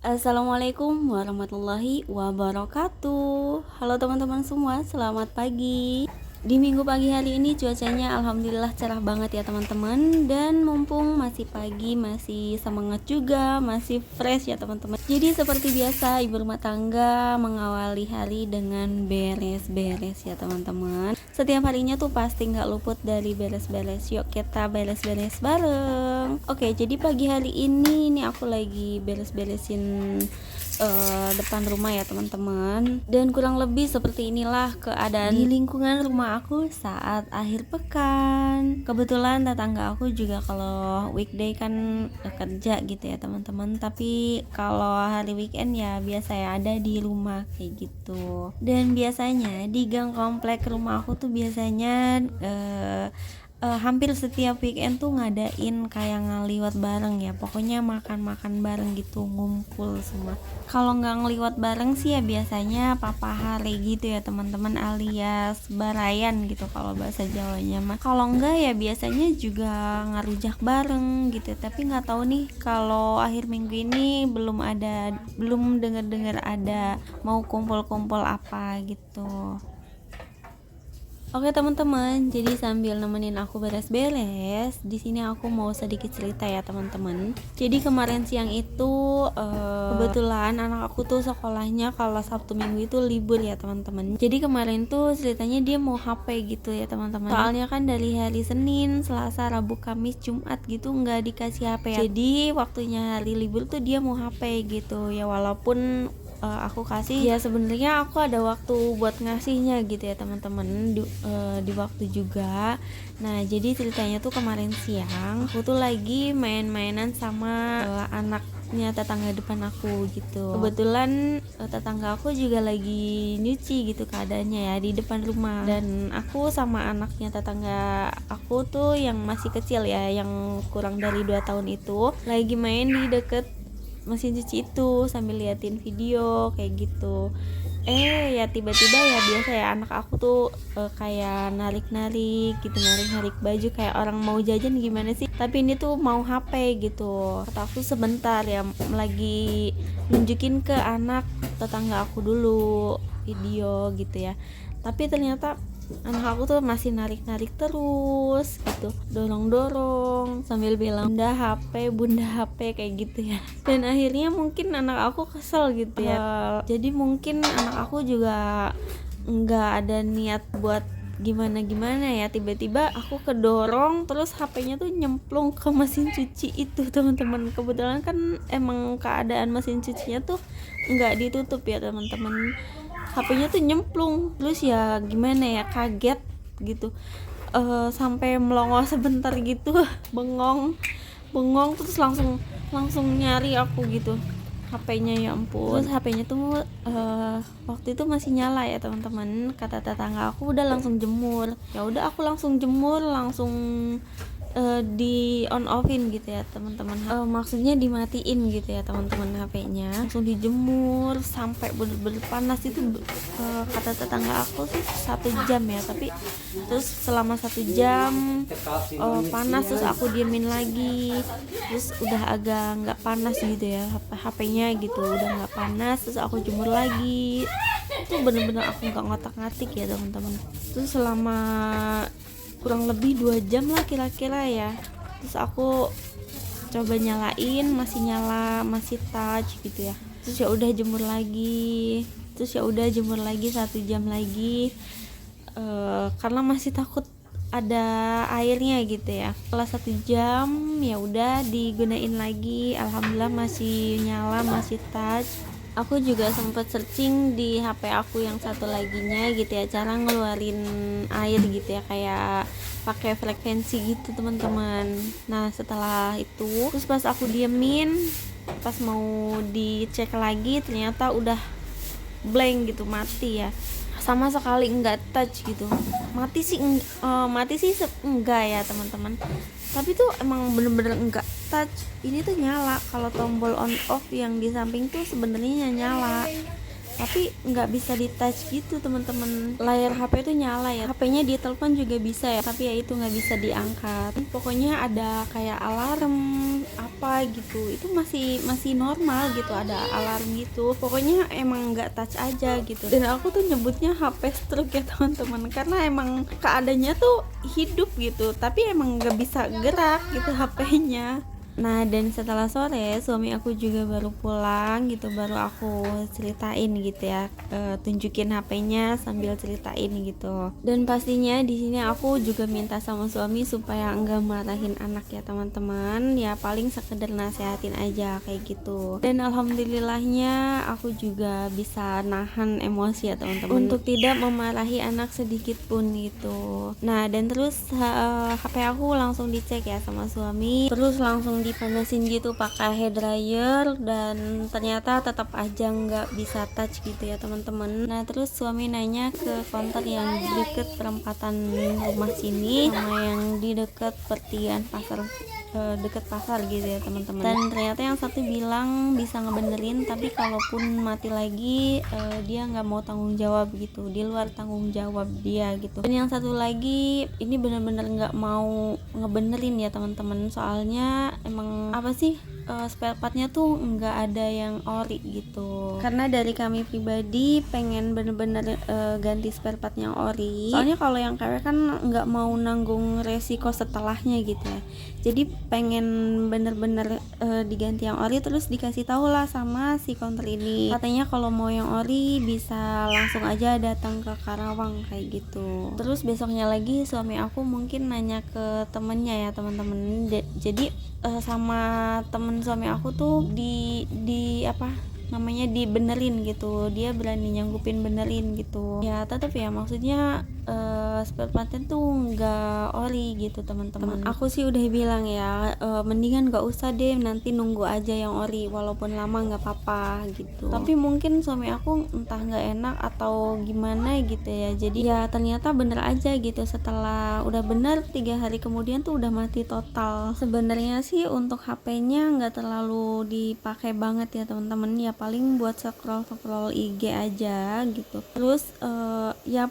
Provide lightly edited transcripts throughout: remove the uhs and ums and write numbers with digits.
Assalamualaikum warahmatullahi wabarakatuh. Halo teman-teman semua, selamat pagi. Di minggu pagi hari ini cuacanya alhamdulillah cerah banget ya teman-teman. Dan mumpung masih pagi, masih semangat juga, masih fresh ya teman-teman. Jadi seperti biasa ibu rumah tangga mengawali hari dengan beres-beres ya teman-teman. Setiap harinya tuh pasti nggak luput dari beres-beres. Yuk kita beres-beres bareng. Oke, jadi pagi hari ini aku lagi beres-beresin depan rumah ya teman-teman. Dan kurang lebih seperti inilah keadaan di lingkungan rumah aku saat akhir pekan. Kebetulan tetangga aku juga kalau weekday kan kerja gitu ya teman-teman, tapi kalau hari weekend ya biasa ya ada di rumah kayak gitu. Dan biasanya di gang komplek rumah aku tuh biasanya hampir setiap weekend tuh ngadain kayak ngeliwat bareng ya, pokoknya makan-makan bareng gitu, ngumpul semua. Kalau nggak ngeliwat bareng sih ya biasanya papa hari gitu ya teman-teman, alias barayan gitu kalau bahasa Jawanya mah. Kalau enggak ya biasanya juga ngarujak bareng gitu, tapi nggak tahu nih kalau akhir minggu ini belum dengar-dengar ada mau kumpul-kumpul apa gitu. Oke teman-teman, jadi sambil nemenin aku beres-beres, di sini aku mau sedikit cerita ya teman-teman. Jadi kemarin siang itu kebetulan anak aku tuh sekolahnya kalau Sabtu Minggu itu libur ya teman-teman. Jadi kemarin tuh ceritanya dia mau HP gitu ya teman-teman. Soalnya kan dari hari Senin, Selasa, Rabu, Kamis, Jumat gitu nggak dikasih HP ya. Jadi waktunya hari libur tuh dia mau HP gitu ya, walaupun aku kasih ya, sebenarnya aku ada waktu buat ngasihnya gitu ya teman-teman, di waktu juga. Nah jadi ceritanya tuh kemarin siang aku tuh lagi main-mainan sama anaknya tetangga depan aku gitu. Kebetulan tetangga aku juga lagi nyuci gitu keadaannya ya di depan rumah, dan aku sama anaknya tetangga aku tuh yang masih kecil ya, yang kurang dari 2 tahun itu lagi main di deket mesin cuci itu sambil liatin video kayak gitu. Ya tiba-tiba ya biasa ya anak aku tuh kayak narik-narik gitu, narik-narik baju kayak orang mau jajan gimana sih, tapi ini tuh mau HP gitu. Kata aku sebentar ya, lagi nunjukin ke anak tetangga aku dulu video gitu ya, tapi ternyata anak aku tuh masih narik-narik terus gitu, dorong-dorong sambil bilang bunda HP kayak gitu ya. Dan akhirnya mungkin anak aku kesel gitu ya. Jadi mungkin anak aku juga nggak ada niat buat gimana ya, tiba-tiba aku kedorong terus HP-nya tuh nyemplung ke mesin cuci itu teman-teman. Kebetulan kan emang keadaan mesin cucinya tuh nggak ditutup ya teman-teman, HP-nya tuh nyemplung. Terus ya gimana ya, kaget gitu, sampai melongo sebentar gitu bengong terus langsung nyari aku gitu HP-nya, ya ampun. Terus HP-nya tuh waktu itu masih nyala ya teman-teman. Kata tetangga aku udah langsung jemur, ya udah aku langsung jemur, langsung di on offin gitu ya teman-teman, maksudnya dimatiin gitu ya teman-teman, HP-nya langsung dijemur sampai bener-bener panas itu. Kata tetangga aku sih 1 jam ya, tapi terus selama 1 jam panas, terus aku diemin lagi, terus udah agak nggak panas gitu ya HP-nya gitu, udah nggak panas, terus aku jemur lagi. Itu bener-bener aku nggak ngotak-ngatik ya teman-teman. Terus selama kurang lebih 2 jam lah kira-kira ya, terus aku coba nyalain, masih nyala, masih touch gitu ya. Terus ya udah jemur lagi, 1 jam lagi, karena masih takut ada airnya gitu ya. Setelah 1 jam ya udah digunain lagi, alhamdulillah masih nyala, masih touch. Aku juga sempat searching di HP aku yang satu laginya gitu ya, cara ngeluarin air gitu ya, kayak pakai frekuensi gitu teman-teman. Nah setelah itu terus pas aku diemin, pas mau dicek lagi ternyata udah blank gitu, mati ya, sama sekali enggak touch gitu. Mati sih enggak ya teman-teman, tapi tuh emang bener-bener enggak touch. Ini tuh nyala, kalau tombol on off yang di samping tuh sebenarnya nyala, tapi nggak bisa di touch gitu teman-teman. Layar HP itu nyala ya, HP-nya di telepon juga bisa ya, tapi ya itu nggak bisa diangkat. Pokoknya ada kayak alarm apa gitu, itu masih normal gitu, ada alarm gitu. Pokoknya emang nggak touch aja gitu. Dan aku tuh nyebutnya HP stroke ya teman-teman, karena emang keadaannya tuh hidup gitu, tapi emang nggak bisa gerak gitu HP-nya. Nah, dan setelah sore suami aku juga baru pulang gitu, baru aku ceritain gitu ya, tunjukin HP-nya sambil ceritain gitu. Dan pastinya di sini aku juga minta sama suami supaya enggak marahin anak ya teman-teman, ya paling sekedar nasehatin aja kayak gitu. Dan alhamdulillahnya aku juga bisa nahan emosi ya teman-teman, untuk tidak memarahi anak sedikit pun gitu. Nah, dan terus HP aku langsung dicek ya sama suami, terus langsung dipanasin gitu pakai hair dryer, dan ternyata tetap aja nggak bisa touch gitu ya teman-teman. Nah, terus suami nanya ke counter yang di deket perempatan rumah sini sama yang di deket pertigaan pasar, deket pasar gitu ya teman-teman. Dan ternyata yang satu bilang bisa ngebenerin, tapi kalaupun mati lagi dia nggak mau tanggung jawab gitu, di luar tanggung jawab dia gitu. Dan yang satu lagi ini bener-bener nggak mau ngebenerin ya teman-teman, soalnya emang apa sih, spare partnya tuh nggak ada yang ori gitu. Karena dari kami pribadi pengen bener-bener ganti spare part yang ori, soalnya kalau yang KW kan nggak mau nanggung resiko setelahnya gitu ya. Jadi pengen bener-bener diganti yang ori, terus dikasih tahu lah sama si counter ini, katanya kalau mau yang ori bisa langsung aja datang ke Karawang kayak gitu. Terus besoknya lagi suami aku mungkin nanya ke temennya ya teman-teman, jadi sama temen suami aku tuh di apa namanya, dibenerin gitu, dia berani nyanggupin benerin gitu ya. Tetap ya maksudnya spare partnya tuh nggak ori gitu teman-teman. Aku sih udah bilang ya, mendingan nggak usah deh, nanti nunggu aja yang ori, walaupun lama nggak apa-apa gitu. Tapi mungkin suami aku entah nggak enak atau gimana gitu ya, jadi ya ternyata bener aja gitu. Setelah udah bener 3 hari kemudian tuh udah mati total. Sebenarnya sih untuk HP-nya nggak terlalu dipakai banget ya teman-teman, ya paling buat scroll IG aja gitu. Terus ya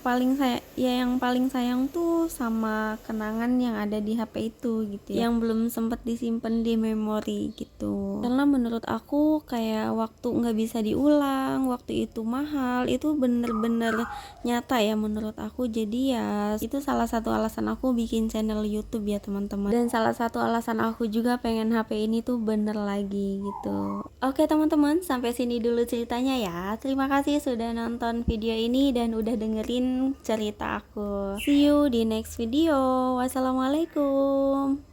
yang paling sayang tuh sama kenangan yang ada di HP itu gitu ya, yang belum sempat disimpan di memori gitu. Karena menurut aku kayak waktu nggak bisa diulang, waktu itu mahal, itu bener-bener nyata ya menurut aku. Jadi ya itu salah satu alasan aku bikin channel YouTube ya teman-teman, dan salah satu alasan aku juga pengen HP ini tuh bener lagi gitu. Oke teman-teman, sampai sini dulu ceritanya ya. Terima kasih sudah nonton video ini dan udah dengerin cerita aku. See you di next video. Wassalamualaikum.